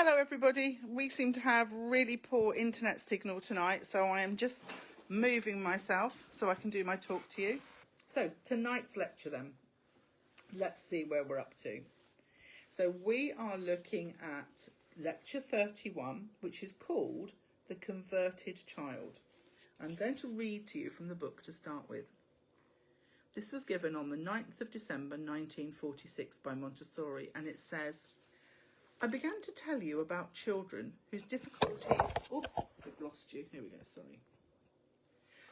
Hello everybody, we seem to have really poor internet signal tonight, so I am just moving myself so I can do my talk to you. So tonight's lecture then, let's see where we're up to. So we are looking at lecture 31, which is called The Converted Child. I'm going to read to you from the book to start with. This was given on the 9th of December 1946 by Montessori, and it says, I began to tell you about children whose difficulties... Oops, we've lost you. Here we go, sorry.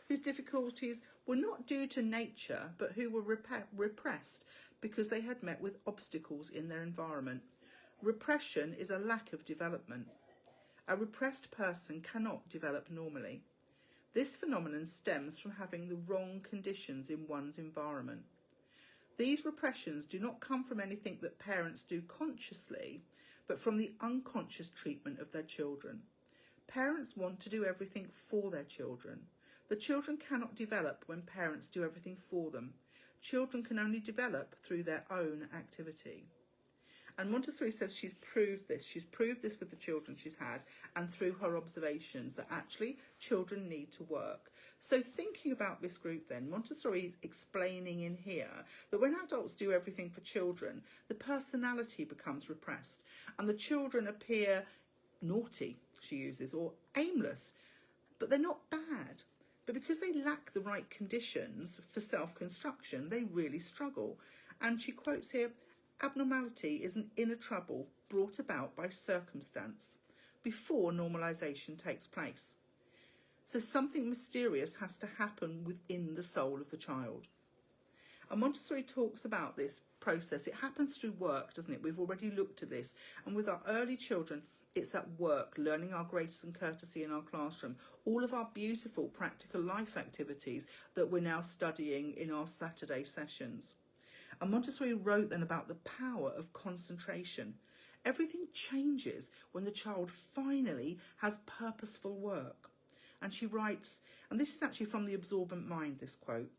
Whose difficulties were not due to nature, but who were repressed because they had met with obstacles in their environment. Repression is a lack of development. A repressed person cannot develop normally. This phenomenon stems from having the wrong conditions in one's environment. These repressions do not come from anything that parents do consciously, but from the unconscious treatment of their children. Parents want to do everything for their children. The children cannot develop when parents do everything for them. Children can only develop through their own activity. And Montessori says she's proved this. She's proved this with the children she's had and through her observations that actually children need to work. So thinking about this group then, Montessori is explaining in here that when adults do everything for children, the personality becomes repressed and the children appear naughty, she uses, or aimless. But they're not bad. But because they lack the right conditions for self-construction, they really struggle. And she quotes here, abnormality is an inner trouble brought about by circumstance before normalisation takes place. So something mysterious has to happen within the soul of the child. And Montessori talks about this process. It happens through work, doesn't it? We've already looked at this. And with our early children, it's at work, learning our grace and courtesy in our classroom, all of our beautiful practical life activities that we're now studying in our Saturday sessions. And Montessori wrote then about the power of concentration. Everything changes when the child finally has purposeful work. And she writes, and this is actually from The Absorbent Mind, this quote,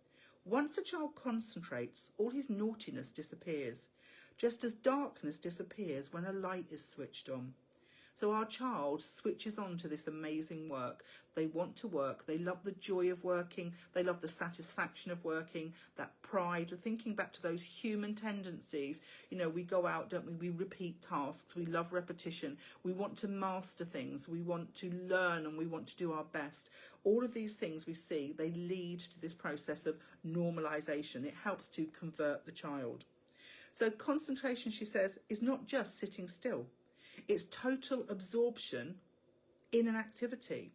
once a child concentrates, all his naughtiness disappears, just as darkness disappears when a light is switched on. So our child switches on to this amazing work. They want to work. They love the joy of working. They love the satisfaction of working, that pride. We're thinking back to those human tendencies. You know, we go out, don't we? We repeat tasks. We love repetition. We want to master things. We want to learn and we want to do our best. All of these things we see, they lead to this process of normalisation. It helps to convert the child. So concentration, she says, is not just sitting still. It's total absorption in an activity.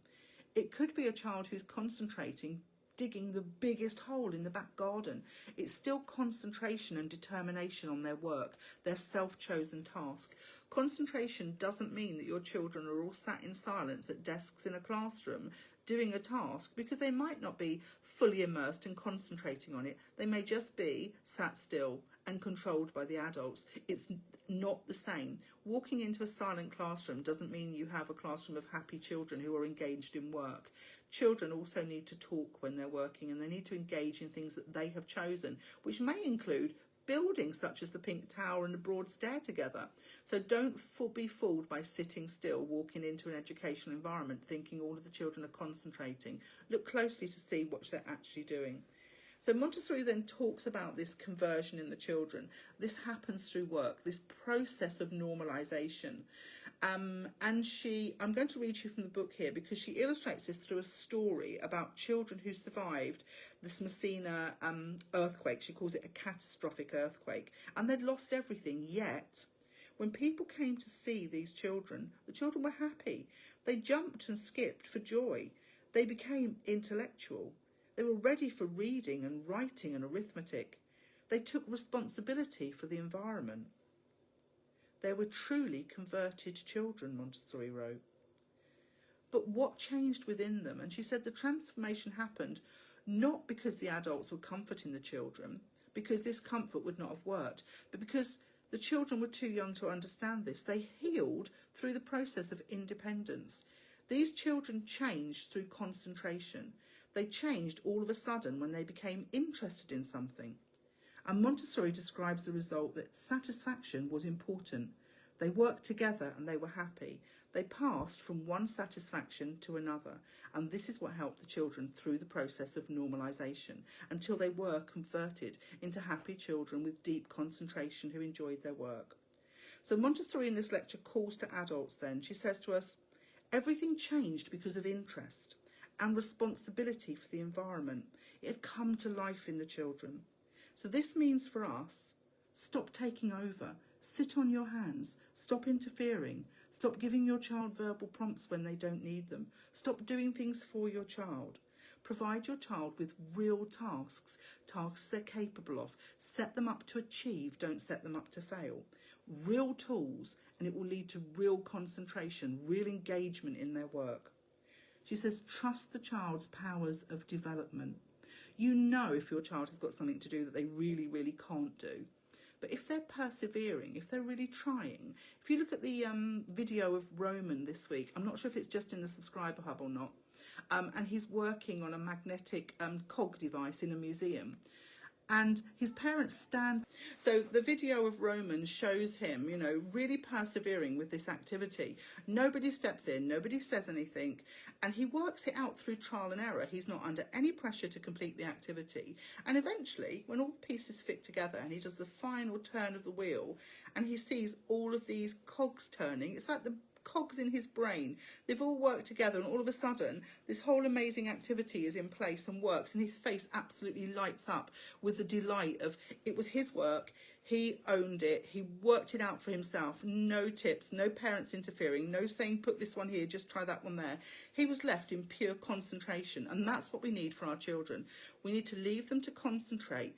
It could be a child who's concentrating, digging the biggest hole in the back garden. It's still concentration and determination on their work, their self-chosen task. Concentration doesn't mean that your children are all sat in silence at desks in a classroom doing a task, because they might not be fully immersed and concentrating on it. They may just be sat still and controlled by the adults. It's not the same. Walking into a silent classroom doesn't mean you have a classroom of happy children who are engaged in work. Children also need to talk when they're working, and they need to engage in things that they have chosen, which may include buildings such as the Pink Tower and the Broad Stair together. So don't be fooled by sitting still, walking into an educational environment, thinking all of the children are concentrating. Look closely to see what they're actually doing. So Montessori then talks about this conversion in the children. This happens through work, this process of normalisation. And I'm going to read you from the book here because she illustrates this through a story about children who survived the Messina earthquake. She calls it a catastrophic earthquake. And they'd lost everything, yet when people came to see these children, the children were happy. They jumped and skipped for joy. They became intellectual. They were ready for reading and writing and arithmetic. They took responsibility for the environment. They were truly converted children, Montessori wrote. But what changed within them? And she said the transformation happened not because the adults were comforting the children, because this comfort would not have worked, but because the children were too young to understand this. They healed through the process of independence. These children changed through concentration. They changed all of a sudden when they became interested in something. And Montessori describes the result that satisfaction was important. They worked together and they were happy. They passed from one satisfaction to another, and this is what helped the children through the process of normalisation until they were converted into happy children with deep concentration who enjoyed their work. So Montessori in this lecture calls to adults then. She says to us, everything changed because of interest and responsibility for the environment. It had come to life in the children. So this means for us, stop taking over, sit on your hands, stop interfering, stop giving your child verbal prompts when they don't need them, stop doing things for your child. Provide your child with real tasks, tasks they're capable of. Set them up to achieve, don't set them up to fail. Real tools, and it will lead to real concentration, real engagement in their work. She says, trust the child's powers of development. You know if your child has got something to do that they really, really can't do. But if they're persevering, if they're really trying, if you look at the video of Roman this week, I'm not sure if it's just in the subscriber hub or not, and he's working on a magnetic cog device in a museum. And his parents stand. So the video of Roman shows him, you know, really persevering with this activity. Nobody steps in, nobody says anything, and he works it out through trial and error. He's not under any pressure to complete the activity. And eventually, when all the pieces fit together and he does the final turn of the wheel and he sees all of these cogs turning, it's like the cogs in his brain, they've all worked together, and all of a sudden this whole amazing activity is in place and works, and his face absolutely lights up with the delight of it was his work, he owned it, he worked it out for himself, no tips, no parents interfering, no saying put this one here, just try that one there. He was left in pure concentration, and that's what we need for our children. We need to leave them to concentrate.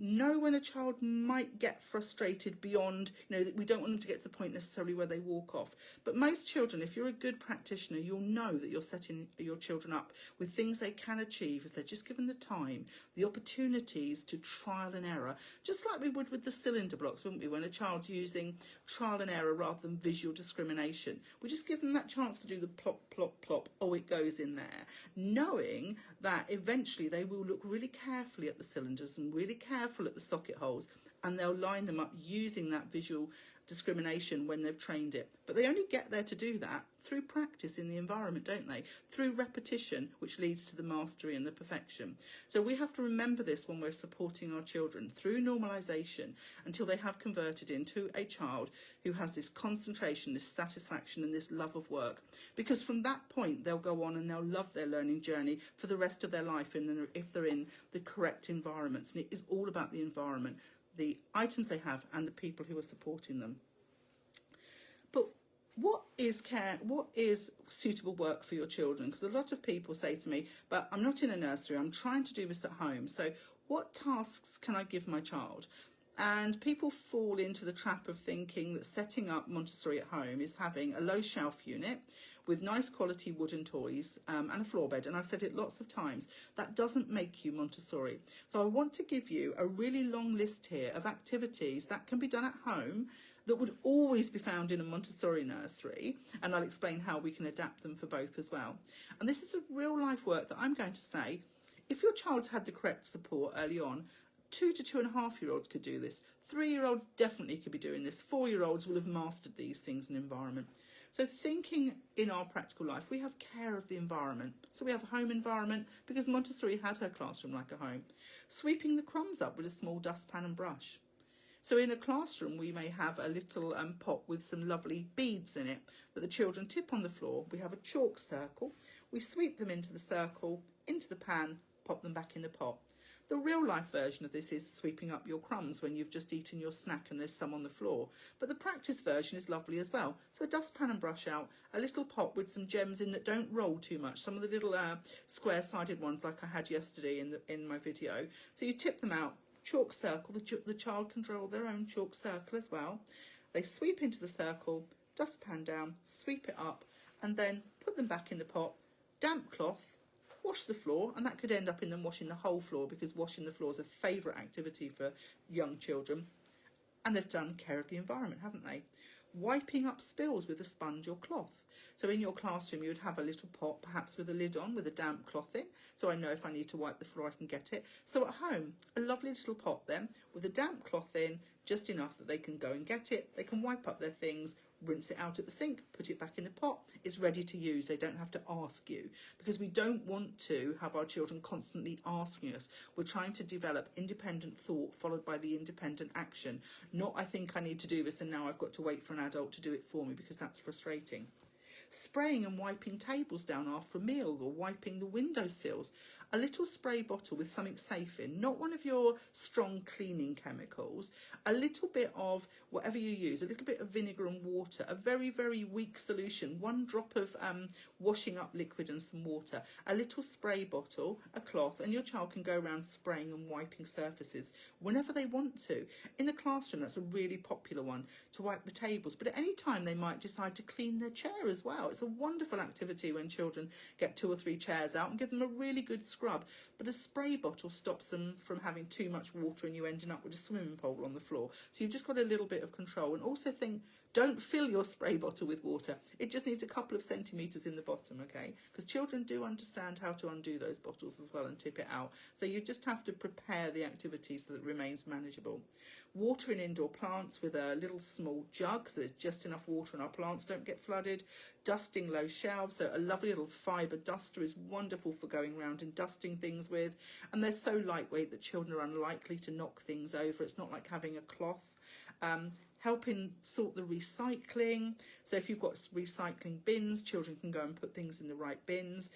Know when a child might get frustrated beyond, you know, we don't want them to get to the point necessarily where they walk off. But most children, if you're a good practitioner, you'll know that you're setting your children up with things they can achieve if they're just given the time, the opportunities to trial and error, just like we would with the cylinder blocks, wouldn't we, when a child's using trial and error rather than visual discrimination. We just give them that chance to do the plop, plop, plop, oh, it goes in there, knowing that eventually they will look really carefully at the cylinders and really carefully at the socket holes, and they'll line them up using that visual discrimination when they've trained it. But they only get there to do that through practice in the environment, don't they? Through repetition, which leads to the mastery and the perfection. So we have to remember this when we're supporting our children through normalisation until they have converted into a child who has this concentration, this satisfaction and this love of work. Because from that point they'll go on and they'll love their learning journey for the rest of their life, and if they're in the correct environments. And it is all about the environment, the items they have and the people who are supporting them. But what is care? What is suitable work for your children? Because a lot of people say to me, but I'm not in a nursery, I'm trying to do this at home. So what tasks can I give my child? And people fall into the trap of thinking that setting up Montessori at home is having a low shelf unit with nice quality wooden toys and a floor bed. And I've said it lots of times, that doesn't make you Montessori. So I want to give you a really long list here of activities that can be done at home that would always be found in a Montessori nursery, and I'll explain how we can adapt them for both as well. And this is a real life work that I'm going to say, if your child's had the correct support early on, 2 to 2.5-year-olds could do this. 3-year-olds definitely could be doing this. 4-year-olds will have mastered these things in environment. So thinking in our practical life, we have care of the environment. So we have a home environment because Montessori had her classroom like a home. Sweeping the crumbs up with a small dustpan and brush. So in a classroom, we may have a little pot with some lovely beads in it that the children tip on the floor. We have a chalk circle. We sweep them into the circle, into the pan, pop them back in the pot. The real life version of this is sweeping up your crumbs when you've just eaten your snack and there's some on the floor. But the practice version is lovely as well. So a dustpan and brush out, a little pot with some gems in that don't roll too much. Some of the little square-sided ones like I had yesterday in my video. So you tip them out, chalk circle, the child can draw their own chalk circle as well. They sweep into the circle, dustpan down, sweep it up, and then put them back in the pot, damp cloth, wash the floor, and that could end up in them washing the whole floor because washing the floor is a favourite activity for young children. And they've done care of the environment, haven't they? Wiping up spills with a sponge or cloth. So in your classroom you would have a little pot, perhaps with a lid on, with a damp cloth in, so I know if I need to wipe the floor I can get it. So at home, a lovely little pot then with a damp cloth in, just enough that they can go and get it, they can wipe up their things, rinse it out at the sink, put it back in the pot, it's ready to use. They don't have to ask you, because we don't want to have our children constantly asking us. We're trying to develop independent thought followed by the independent action, not I think I need to do this and now I've got to wait for an adult to do it for me, because that's frustrating. Spraying and wiping tables down after meals, or wiping the windowsills. A little spray bottle with something safe in, not one of your strong cleaning chemicals, a little bit of whatever you use, a little bit of vinegar and water, a very, very weak solution, 1 drop of washing up liquid and some water, a little spray bottle, a cloth, and your child can go around spraying and wiping surfaces whenever they want to. In the classroom, that's a really popular one, to wipe the tables, but at any time they might decide to clean their chair as well. It's a wonderful activity when children get 2 or 3 chairs out and give them a really good scrub. But a spray bottle stops them from having too much water and you ending up with a swimming pool on the floor. So you've just got a little bit of control. And also think, don't fill your spray bottle with water. It just needs a couple of centimetres in the bottom, okay? Because children do understand how to undo those bottles as well and tip it out. So you just have to prepare the activity so that it remains manageable. Watering indoor plants with a little small jug so there's just enough water and our plants don't get flooded. Dusting low shelves, so a lovely little fibre duster is wonderful for going around and dusting things with. And they're so lightweight that children are unlikely to knock things over. It's not like having a cloth. Helping sort the recycling. So if you've got recycling bins, children can go and put things in the right bins.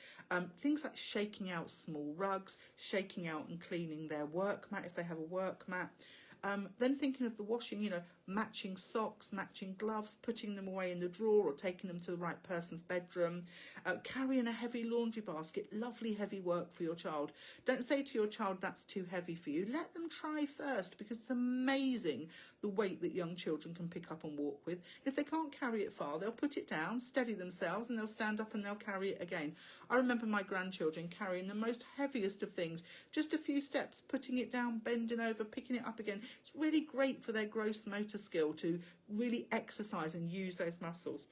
Things like shaking out small rugs, shaking out and cleaning their work mat if they have a work mat. Then thinking of the washing, you know, matching socks, matching gloves, putting them away in the drawer or taking them to the right person's bedroom. Carrying a heavy laundry basket, lovely heavy work for your child. Don't say to your child that's too heavy for you. Let them try first, because it's amazing the weight that young children can pick up and walk with. If they can't carry it far, they'll put it down, steady themselves, and they'll stand up and they'll carry it again. I remember my grandchildren carrying the most heaviest of things, just a few steps, putting it down, bending over, picking it up again. It's really great for their gross motor skill to really exercise and use those muscles.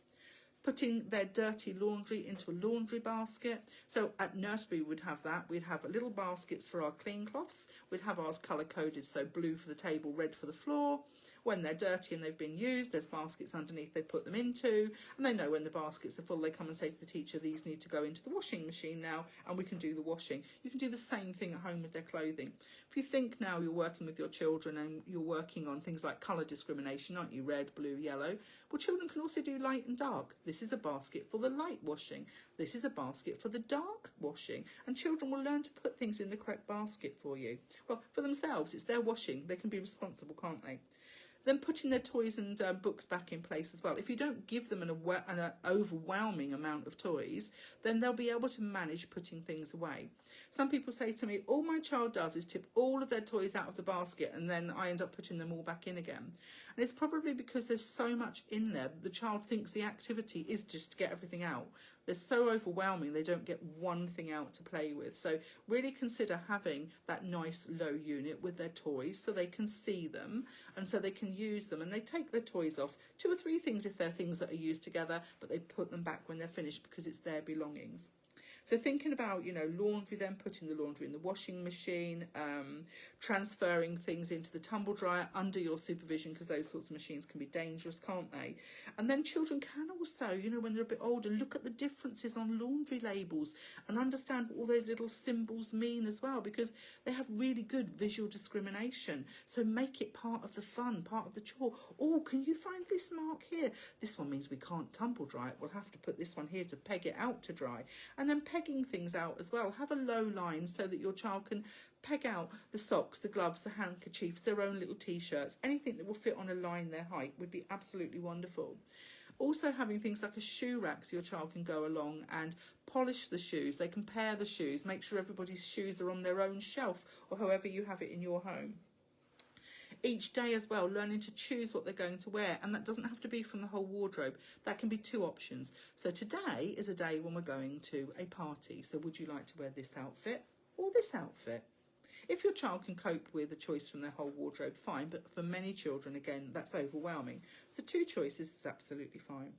Putting their dirty laundry into a laundry basket. So at nursery we'd have that. We'd have little baskets for our clean cloths. We'd have ours colour coded, so blue for the table, red for the floor. When they're dirty and they've been used, there's baskets underneath they put them into, and they know when the baskets are full, they come and say to the teacher, these need to go into the washing machine now, and we can do the washing. You can do the same thing at home with their clothing. If you think now you're working with your children and you're working on things like colour discrimination, aren't you, red, blue, yellow? Well, children can also do light and dark. This is a basket for the light washing. This is a basket for the dark washing. And children will learn to put things in the correct basket for you. Well, for themselves, it's their washing. They can be responsible, can't they? Then putting their toys and books back in place as well. If you don't give them an overwhelming amount of toys, then they'll be able to manage putting things away. Some people say to me, all my child does is tip all of their toys out of the basket and then I end up putting them all back in again. And it's probably because there's so much in there that the child thinks the activity is just to get everything out. They're so overwhelming, they don't get one thing out to play with. So really consider having that nice low unit with their toys so they can see them and so they can use them. And they take their toys off, 2 or 3 things if they're things that are used together, but they put them back when they're finished because it's their belongings. So thinking about, you know, laundry, then putting the laundry in the washing machine, transferring things into the tumble dryer under your supervision, because those sorts of machines can be dangerous, can't they? And then children can also, you know, when they're a bit older, look at the differences on laundry labels and understand what all those little symbols mean as well, because they have really good visual discrimination. So make it part of the fun, part of the chore. Oh, can you find this mark here? This one means we can't tumble dry it. We'll have to put this one here to peg it out to dry. And then pegging things out as well. Have a low line so that your child can peg out the socks, the gloves, the handkerchiefs, their own little t-shirts. Anything that will fit on a line their height would be absolutely wonderful. Also having things like a shoe rack so your child can go along and polish the shoes. They can pair the shoes, make sure everybody's shoes are on their own shelf or however you have it in your home. Each day as well, learning to choose what they're going to wear, and that doesn't have to be from the whole wardrobe. That can be 2 options. So today is a day when we're going to a party, so would you like to wear this outfit or this outfit? If your child can cope with a choice from their whole wardrobe, fine, but for many children, again, that's overwhelming. So 2 choices is absolutely fine.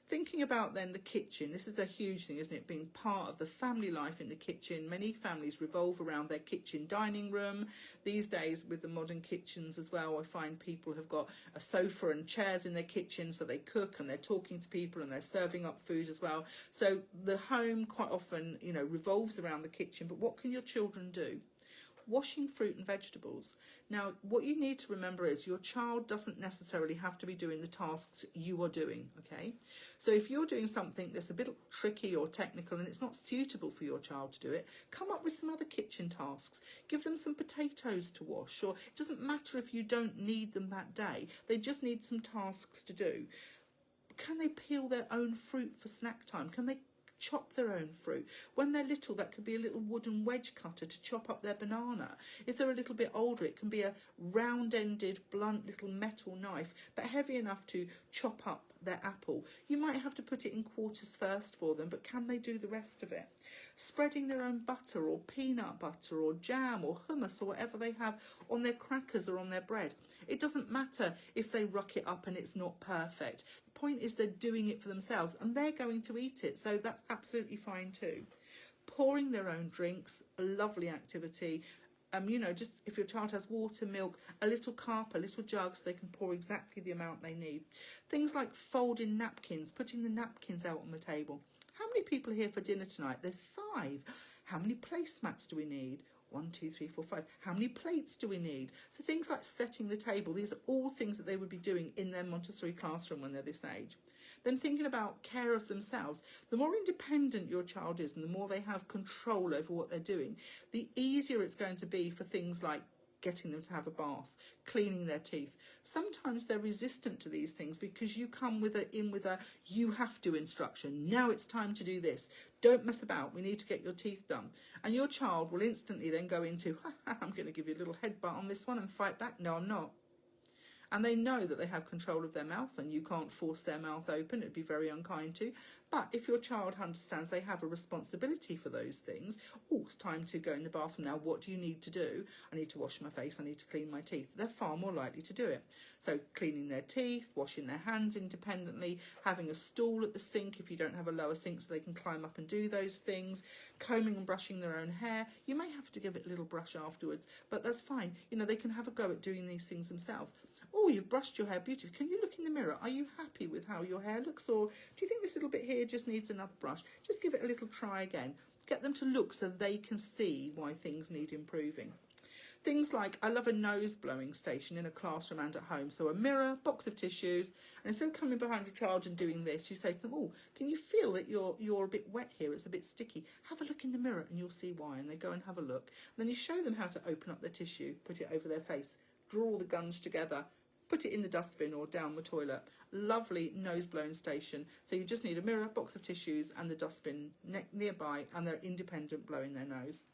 Thinking about then the kitchen, this is a huge thing, isn't it? Being part of the family life in the kitchen. Many families revolve around their kitchen dining room. These days with the modern kitchens as well, I find people have got a sofa and chairs in their kitchen, so they cook and they're talking to people and they're serving up food as well. So the home quite often, you know, revolves around the kitchen. But what can your children do? Washing fruit and vegetables. Now, what you need to remember is your child doesn't necessarily have to be doing the tasks you are doing, okay? So if you're doing something that's a bit tricky or technical and it's not suitable for your child to do it, come up with some other kitchen tasks. Give them some potatoes to wash, or it doesn't matter if you don't need them that day. They just need some tasks to do. Can they peel their own fruit for snack time? Can they chop their own fruit? When they're little, that could be a little wooden wedge cutter to chop up their banana. If they're a little bit older, it can be a round-ended, blunt little metal knife, but heavy enough to chop up their apple. You might have to put it in quarters first for them, but can they do the rest of it? Spreading their own butter or peanut butter or jam or hummus or whatever they have on their crackers or on their bread. It doesn't matter if they ruck it up and it's not perfect. The point is they're doing it for themselves and they're going to eat it, so that's absolutely fine too. Pouring their own drinks, a lovely activity. You know, just if your child has water, milk, a little cup, a little jug, so they can pour exactly the amount they need. Things like folding napkins, putting the napkins out on the table. How many people are here for dinner tonight? There's 5. How many placemats do we need? 1, 2, 3, 4, 5. How many plates do we need? So things like setting the table, these are all things that they would be doing in their Montessori classroom when they're this age. Then thinking about care of themselves. The more independent your child is and the more they have control over what they're doing, the easier it's going to be for things like getting them to have a bath, cleaning their teeth. Sometimes they're resistant to these things because you come with a you have to instruction. Now it's time to do this. Don't mess about. We need to get your teeth done. And your child will instantly then go into, I'm going to give you a little headbutt on this one and fight back. No, I'm not. And they know that they have control of their mouth and you can't force their mouth open. It'd be very unkind to. But if your child understands they have a responsibility for those things, oh, it's time to go in the bathroom now. What do you need to do? I need to wash my face. I need to clean my teeth. They're far more likely to do it. So cleaning their teeth, washing their hands independently, having a stool at the sink if you don't have a lower sink so they can climb up and do those things, combing and brushing their own hair. You may have to give it a little brush afterwards, but that's fine. You know, they can have a go at doing these things themselves. Oh, you've brushed your hair beautifully. Can you look in the mirror? Are you happy with how your hair looks? Or do you think this little bit here just needs another brush? Just give it a little try again. Get them to look so they can see why things need improving. Things like, I love a nose blowing station in a classroom and at home. So a mirror, box of tissues, and instead of coming behind your child and doing this, you say to them, oh, can you feel that you're a bit wet here? It's a bit sticky. Have a look in the mirror and you'll see why. And they go and have a look. And then you show them how to open up their tissue, put it over their face, draw all the guns together, put it in the dustbin or down the toilet. Lovely nose blowing station. So you just need a mirror, box of tissues and the dustbin nearby, and they're independent blowing their nose.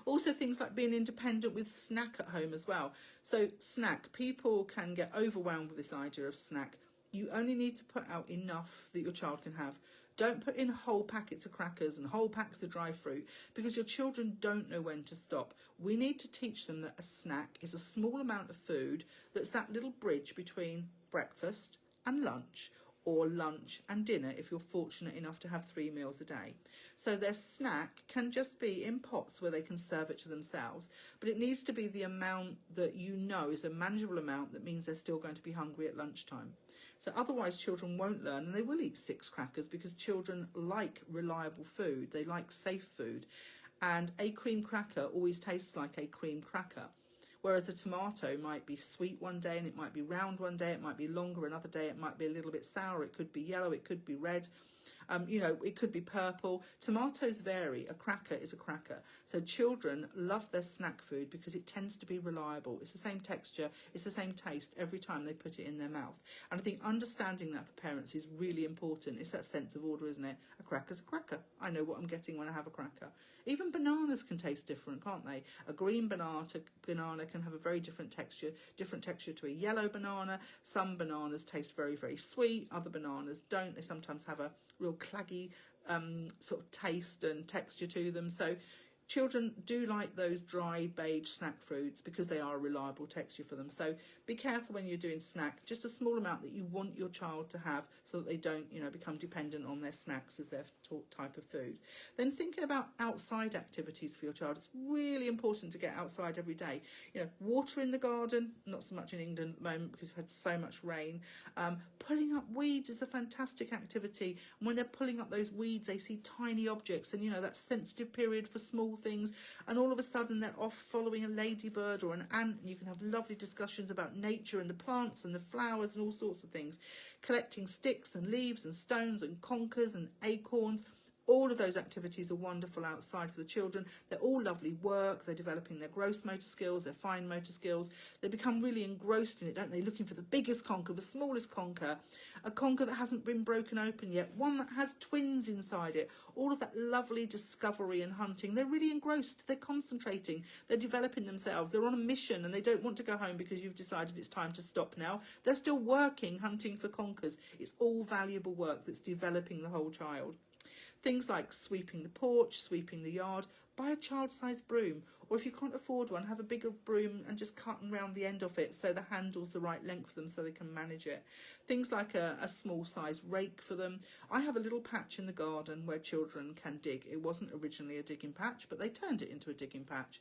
Also things like being independent with snack at home as well. So snack, people can get overwhelmed with this idea of snack. You only need to put out enough that your child can have. Don't put in whole packets of crackers and whole packs of dry fruit because your children don't know when to stop. We need to teach them that a snack is a small amount of food that's that little bridge between breakfast and lunch, or lunch and dinner if you're fortunate enough to have 3 meals a day. So their snack can just be in pots where they can serve it to themselves, but it needs to be the amount that you know is a manageable amount that means they're still going to be hungry at lunchtime. So otherwise children won't learn, and they will eat 6 crackers because children like reliable food, they like safe food, and a cream cracker always tastes like a cream cracker. Whereas a tomato might be sweet one day and it might be round one day, it might be longer another day, it might be a little bit sour, it could be yellow, it could be red, you know, it could be purple. Tomatoes vary. A cracker is a cracker. So children love their snack food because it tends to be reliable. It's the same texture, it's the same taste every time they put it in their mouth. And I think understanding that for parents is really important. It's that sense of order, isn't it? A cracker's a cracker. I know what I'm getting when I have a cracker. Even bananas can taste different, can't they? A green banana can have a very different texture to a yellow banana. Some bananas taste very, very sweet. Other bananas don't. They sometimes have a real claggy sort of taste and texture to them. So Children do like those dry beige snack foods because they are a reliable texture for them. So be careful when you're doing snack, just a small amount that you want your child to have so that they don't, you know, become dependent on their snacks as their type of food. Then thinking about outside activities for your child, it's really important to get outside every day. You know, water in the garden, not so much in England at the moment because we've had so much rain. Pulling up weeds is a fantastic activity. And when they're pulling up those weeds, they see tiny objects and, you know, that sensitive period for small things, and all of a sudden they're off following a ladybird or an ant, and you can have lovely discussions about nature and the plants and the flowers and all sorts of things. Collecting sticks and leaves and stones and conkers and acorns. All of those activities are wonderful outside for the children. They're all lovely work. They're developing their gross motor skills, their fine motor skills. They become really engrossed in it, don't they? Looking for the biggest conker, the smallest conker, a conker that hasn't been broken open yet, one that has twins inside it. All of that lovely discovery and hunting. They're really engrossed. They're concentrating. They're developing themselves. They're on a mission and they don't want to go home because you've decided it's time to stop now. They're still working, hunting for conkers. It's all valuable work that's developing the whole child. Things like sweeping the porch, sweeping the yard, buy a child-sized broom, or if you can't afford one, have a bigger broom and just cut around the end of it so the handle's the right length for them so they can manage it. Things like a small-sized rake for them. I have a little patch in the garden where children can dig. It wasn't originally a digging patch, but they turned it into a digging patch.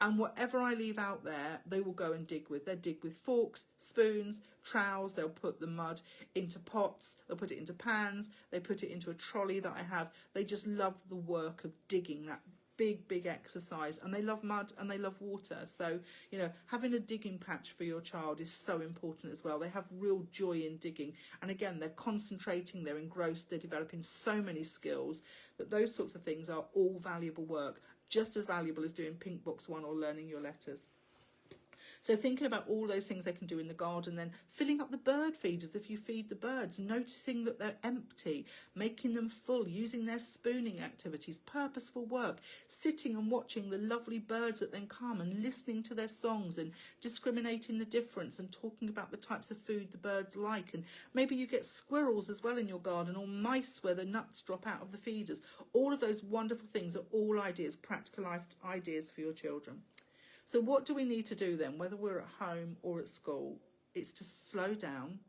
And whatever I leave out there, they will go and dig with. They'll dig with forks, spoons, trowels. They'll put the mud into pots. They'll put it into pans. They put it into a trolley that I have. They just love the work of digging, that big exercise. And they love mud and they love water. So, you know, having a digging patch for your child is so important as well. They have real joy in digging. And again, they're concentrating, they're engrossed, they're developing so many skills that those sorts of things are all valuable work. Just as valuable as doing Pink Box 1 or learning your letters. So thinking about all those things they can do in the garden, then filling up the bird feeders if you feed the birds, noticing that they're empty, making them full, using their spooning activities, purposeful work, sitting and watching the lovely birds that then come and listening to their songs and discriminating the difference and talking about the types of food the birds like. And maybe you get squirrels as well in your garden, or mice where the nuts drop out of the feeders. All of those wonderful things are all ideas, practical life ideas for your children. So what do we need to do then, whether we're at home or at school? It's to slow down,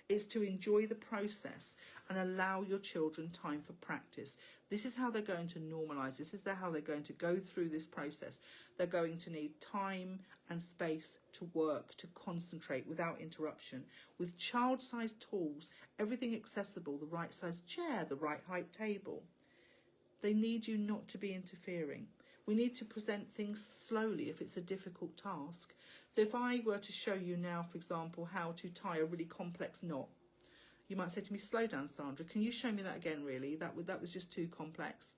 it's to enjoy the process and allow your children time for practice. This is how they're going to normalise, this is how they're going to go through this process. They're going to need time and space to work, to concentrate without interruption. With child-sized tools, everything accessible, the right size chair, the right height table. They need you not to be interfering. We need to present things slowly if it's a difficult task. So if I were to show you now, for example, how to tie a really complex knot, you might say to me, slow down, Sandra, can you show me that again, really? That was just too complex.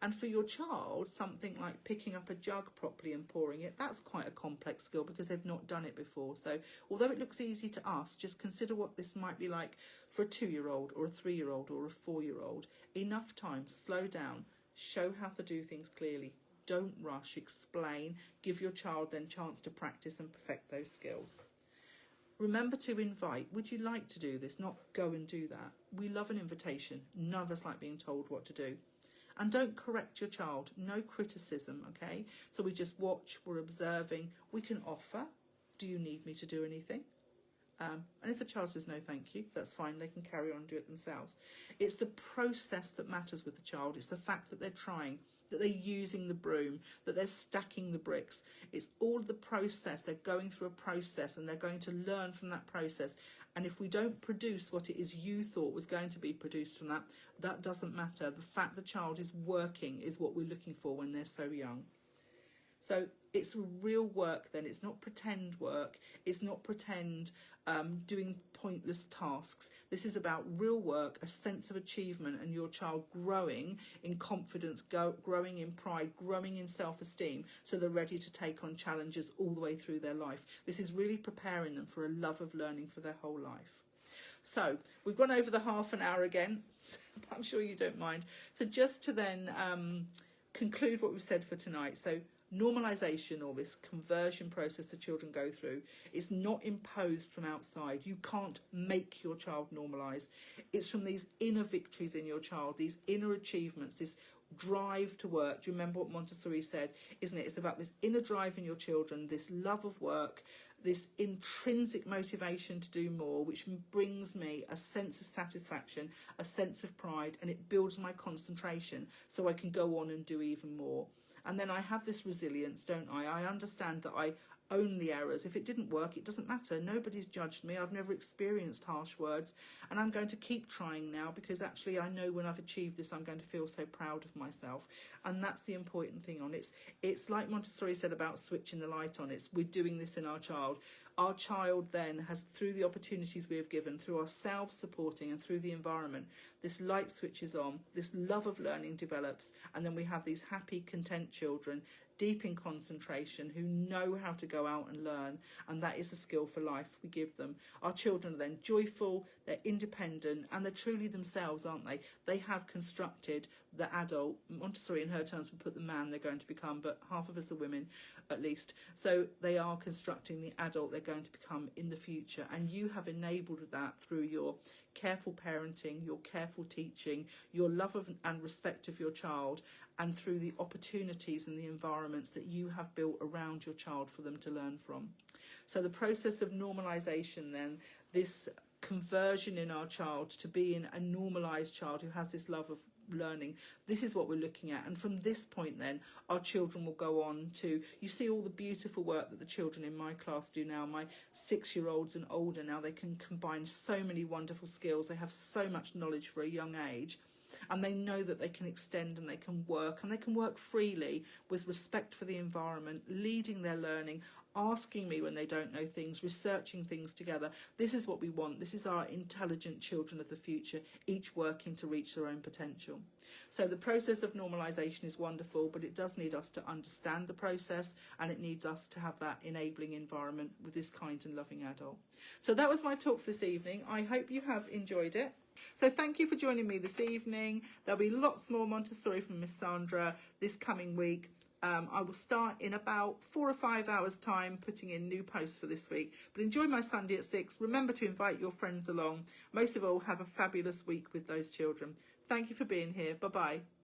And for your child, something like picking up a jug properly and pouring it, that's quite a complex skill because they've not done it before. So although it looks easy to us, just consider what this might be like for a 2-year-old or a 3-year-old or a 4-year-old. Enough time, slow down, show how to do things clearly. Don't rush, explain, give your child then chance to practice and perfect those skills. Remember to invite. Would you like to do this? Not go and do that. We love an invitation. None of us like being told what to do. And don't correct your child. No criticism, okay? So we just watch, we're observing. We can offer. Do you need me to do anything? And if the child says no thank you, that's fine, they can carry on and do it themselves. It's the process that matters with the child. It's the fact that they're trying, that they're using the broom, that they're stacking the bricks. It's all the process. They're going through a process and they're going to learn from that process. And if we don't produce what it is you thought was going to be produced from that, that doesn't matter. The fact the child is working is what we're looking for when they're so young. So it's real work then. It's not pretend work. It's not pretend doing pointless tasks. This is about real work, a sense of achievement, and your child growing in confidence, growing in pride, growing in self-esteem, so they're ready to take on challenges all the way through their life. This is really preparing them for a love of learning for their whole life. So we've gone over the half an hour again. I'm sure you don't mind. So just to then conclude what we've said for tonight. So normalization, or this conversion process the children go through, is not imposed from outside. You can't make your child normalize. It's from these inner victories in your child, these inner achievements, this drive to work. Do you remember what Montessori said? Isn't it? It's about this inner drive in your children, this love of work, this intrinsic motivation to do more, which brings me a sense of satisfaction, a sense of pride, and it builds my concentration so I can go on and do even more. And then I have this resilience, don't I? I understand that I own the errors. If it didn't work, it doesn't matter. Nobody's judged me. I've never experienced harsh words, and I'm going to keep trying now, because actually I know when I've achieved this, I'm going to feel so proud of myself. And that's the important thing on it. It's like Montessori said about switching the light on. We're doing this in our child. Our child then has, through the opportunities we have given, through ourselves supporting and through the environment, this light switches on, this love of learning develops, and then we have these happy, content children, deep in concentration, who know how to go out and learn, and that is a skill for life we give them. Our children are then joyful, they're independent, and they're truly themselves, aren't they? They have constructed the adult. Montessori in her terms would put the man they're going to become, but half of us are women at least. So they are constructing the adult they're going to become in the future, and you have enabled that through your careful parenting, your careful teaching, your love of and respect of your child, and through the opportunities and the environments that you have built around your child for them to learn from. So the process of normalization then, this conversion in our child to being a normalized child who has this love of learning, this is what we're looking at. And from this point then, our children will go on to, you see all the beautiful work that the children in my class do now, my 6-year-olds and older now, they can combine so many wonderful skills, they have so much knowledge for a young age, and they know that they can extend and they can work freely with respect for the environment, leading their learning, asking me when they don't know things, researching things together. This is what we want. This is our intelligent children of the future, each working to reach their own potential. So the process of normalization is wonderful, but it does need us to understand the process, and it needs us to have that enabling environment with this kind and loving adult. So that was my talk for this evening. I hope you have enjoyed it. So thank you for joining me this evening. There'll be lots more Montessori from Miss Sandra this coming week. I will start in about 4 or 5 hours time putting in new posts for this week. But enjoy my Sunday at 6. Remember to invite your friends along. Most of all, have a fabulous week with those children. Thank you for being here. Bye-bye.